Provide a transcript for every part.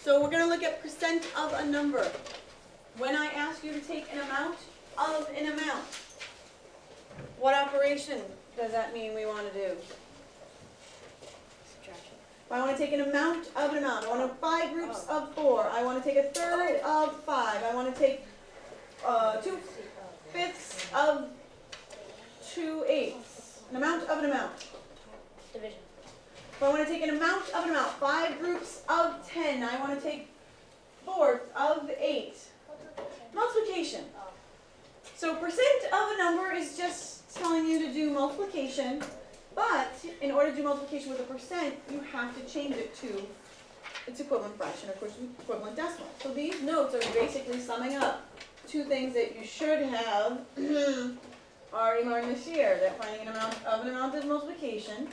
So we're going to look at percent of a number. When I ask you to take an amount of an amount, what operation does that mean we want to do? Subtraction. If I want to take an amount of an amount, I want to 5 groups of 4. I want to take a third of 5. I want to take 2/5 of 2/8. An amount of an amount. Division. If I want to take an amount of an amount, 5 groups of 10. I want to take 1/4 of 8. Multiplication. So percent of a number is just telling you to do multiplication, but in order to do multiplication with a percent, you have to change it to its equivalent fraction, or equivalent decimal. So these notes are basically summing up 2 things that you should have already learned this year, that finding an amount is multiplication,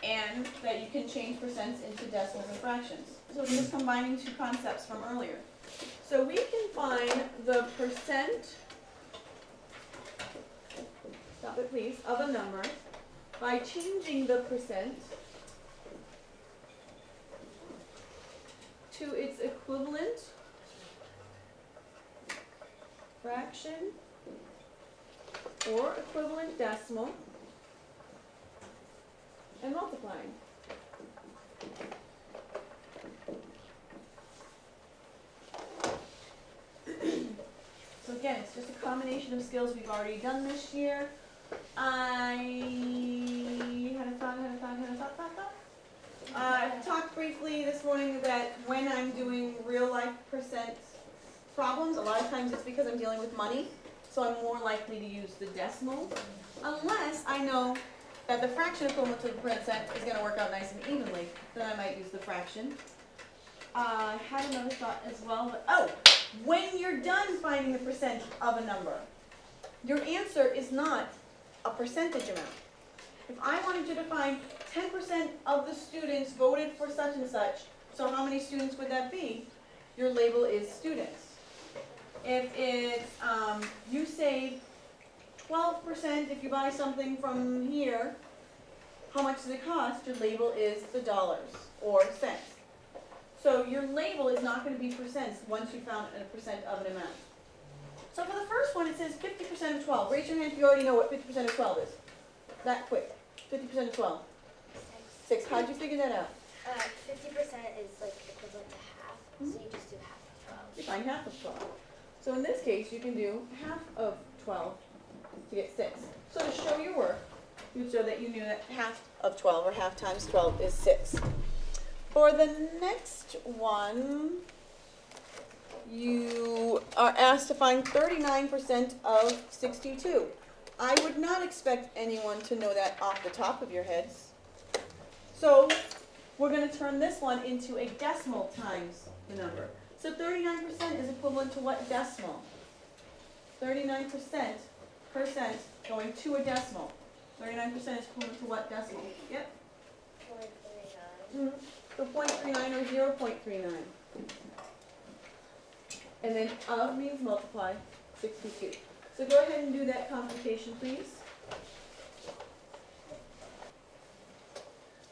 and that you can change percents into decimals and fractions. So we're just combining 2 concepts from earlier. So we can find the percent, stop it please, of a number by changing the percent to its equivalent fraction or equivalent decimal and multiplying. So again, it's just a combination of skills we've already done this year. I had a thought. I talked briefly this morning that when I'm doing real life percent problems, a lot of times it's because I'm dealing with money, so I'm more likely to use the decimal, unless I know that the fraction equivalent to the percent is going to work out nice and evenly, then I might use the fraction. I had another thought as well, but when you're done finding the percent of a number, your answer is not a percentage amount. If I wanted you to find 10% of the students voted for such and such, so how many students would that be? Your label is students. If it's, you save 12% if you buy something from here, how much does it cost? Your label is the dollars or cents. So your label is not going to be percents once you found a percent of an amount. So for the first one, it says 50% of 12. Raise your hand if you already know what 50% of 12 is. That quick. 50% of 12. 6. How'd you figure that out? 50% is like equivalent to half, so you just do half of 12. You find half of 12. So in this case, you can do half of 12 to get 6. So to show your work, you show that you knew that half of 12, or half times 12, is 6. For the next one, you are asked to find 39% of 62. I would not expect anyone to know that off the top of your heads. So we're going to turn this one into a decimal times the number. So 39% is equivalent to what decimal? 39% going to a decimal. 39% is equivalent to what decimal? Yep. 0.39. So 0.39 or 0.39. And then of means multiply 62. So go ahead and do that computation, please.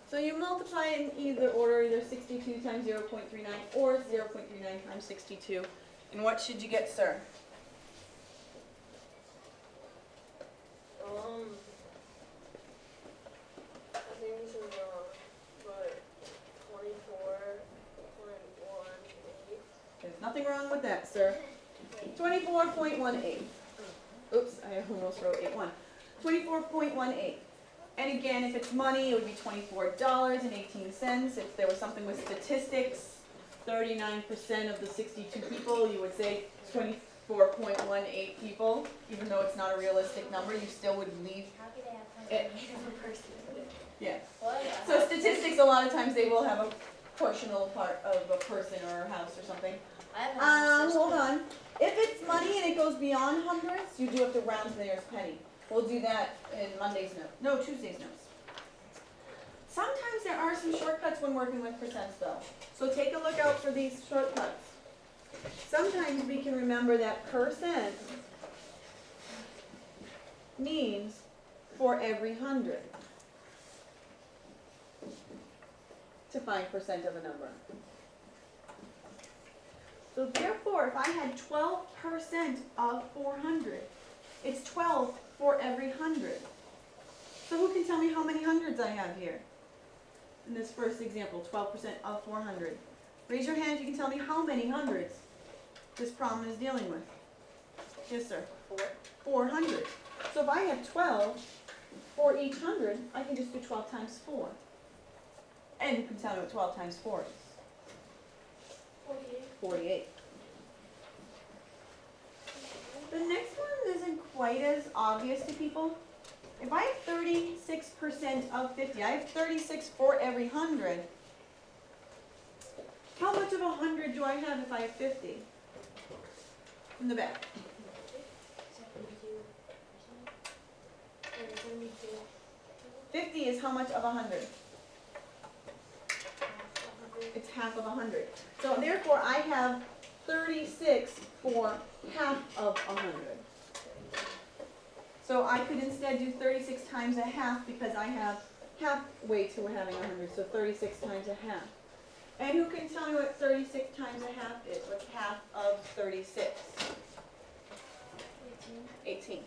So you multiply in either order, either 62 times 0.39 or 0.39 times 62. And what should you get, sir? I think this is wrong, but 24.18. There's nothing wrong with that, sir. 24.18. Oops, I almost wrote 81. 24.18. And again, if it's money, it would be $24.18. If there was something with statistics, 39% of the 62 people, you would say 24.18 people. Even though it's not a realistic number, you still would leave it. Yeah. So statistics, a lot of times they will have a portional part of a person or a house or something. Hold on. If it's money and it goes beyond hundreds, you do have to round to the nearest penny. We'll do that in Monday's note. No, Tuesday's notes. Sometimes there are some shortcuts when working with percents though. So take a look out for these shortcuts. Sometimes we can remember that percent means for every 100 to find percent of a number. So therefore, if I had 12% of 400, it's 12 for every 100. So who can tell me how many hundreds I have here? In this first example, 12% of 400. Raise your hand if you can tell me how many hundreds this problem is dealing with. Yes, sir. 400. So if I have 12 for each 100, I can just do 12 times 4. And you can tell me what 12 times 4 is. 48. The next one isn't quite as obvious to people. If I have 36% of 50, I have 36 for every 100. How much of 100 do I have if I have 50? In the back. 50 is how much of 100? It's half of 100. So therefore, I have 36 for half of 100. So I could instead do 36 times a half because I have half weight to having 100, so 36 times a half. And who can tell me what 36 times a half is? What's half of 36? 18.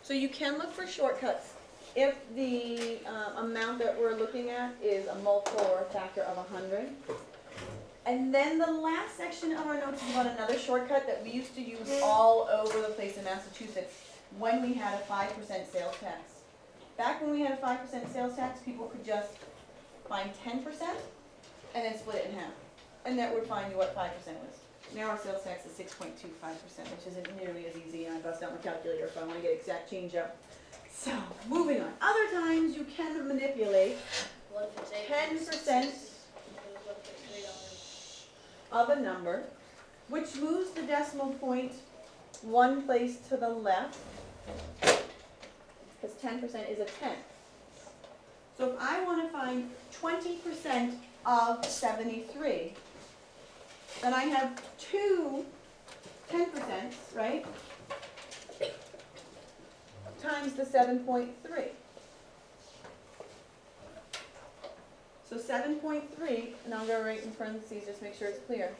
So you can look for shortcuts if the amount that we're looking at is a multiple or a factor of 100. And then the last section of our notes is about another shortcut that we used to use all over the place in Massachusetts when we had a 5% sales tax. Back when we had a 5% sales tax, people could just find 10% and then split it in half. And that would find you what 5% was. Now our sales tax is 6.25%, which isn't nearly as easy, and I bust out my calculator if I want to get exact change up. So, moving on. Other times you can manipulate 10% of a number, which moves the decimal point one place to the left, because 10% is a tenth. So if I want to find 20% of 73, then I have two 10%, right, times the 7.3. So 7.3, and I'm going to write in parentheses, just make sure it's clear.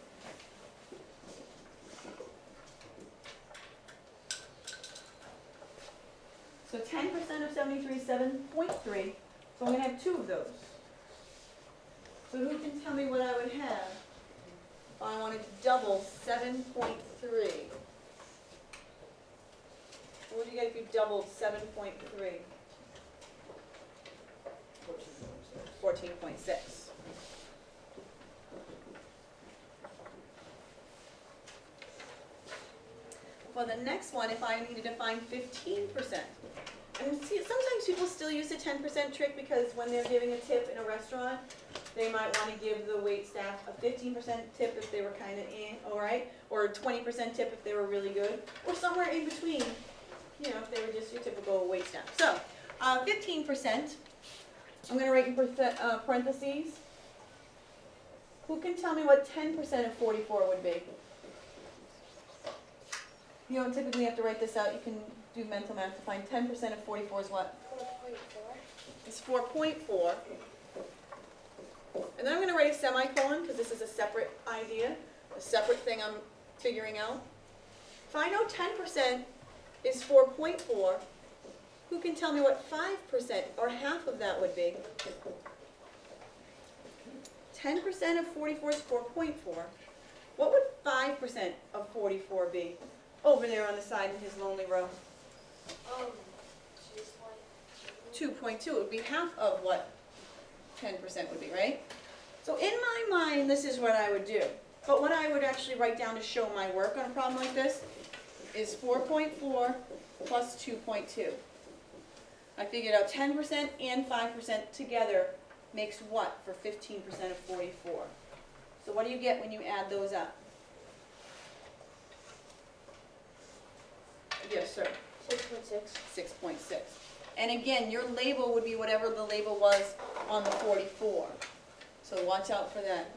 So 10% of 73 is 7.3, so I'm going to have two of those. So who can tell me what I would have if I wanted to double 7.3? What would you get if you doubled 7.3? 14.6. For the next one, if I needed to find 15%, and see, sometimes people still use the 10% trick because when they're giving a tip in a restaurant, they might want to give the wait staff a 15% tip if they were kind of all right, or a 20% tip if they were really good, or somewhere in between, you know, if they were just your typical wait staff. So, 15%, I'm going to write in parentheses. Who can tell me what 10% of 44 would be? You don't typically have to write this out. You can do mental math to find 10% of 44 is what? 4.4. It's 4.4. And then I'm going to write a semicolon because this is a separate idea, a separate thing I'm figuring out. If I know 10% is 4.4, who can tell me what 5% or half of that would be? 10% of 44 is 4.4. What would 5% of 44 be? Over there on the side in his lonely row. 2.2. It would be half of what 10% would be, right? So in my mind, this is what I would do. But what I would actually write down to show my work on a problem like this is 4.4 plus 2.2. I figured out 10% and 5% together makes what for 15% of 44? So what do you get when you add those up? Yes, sir. 6.6. 6.6. And again, your label would be whatever the label was on the 44. So watch out for that.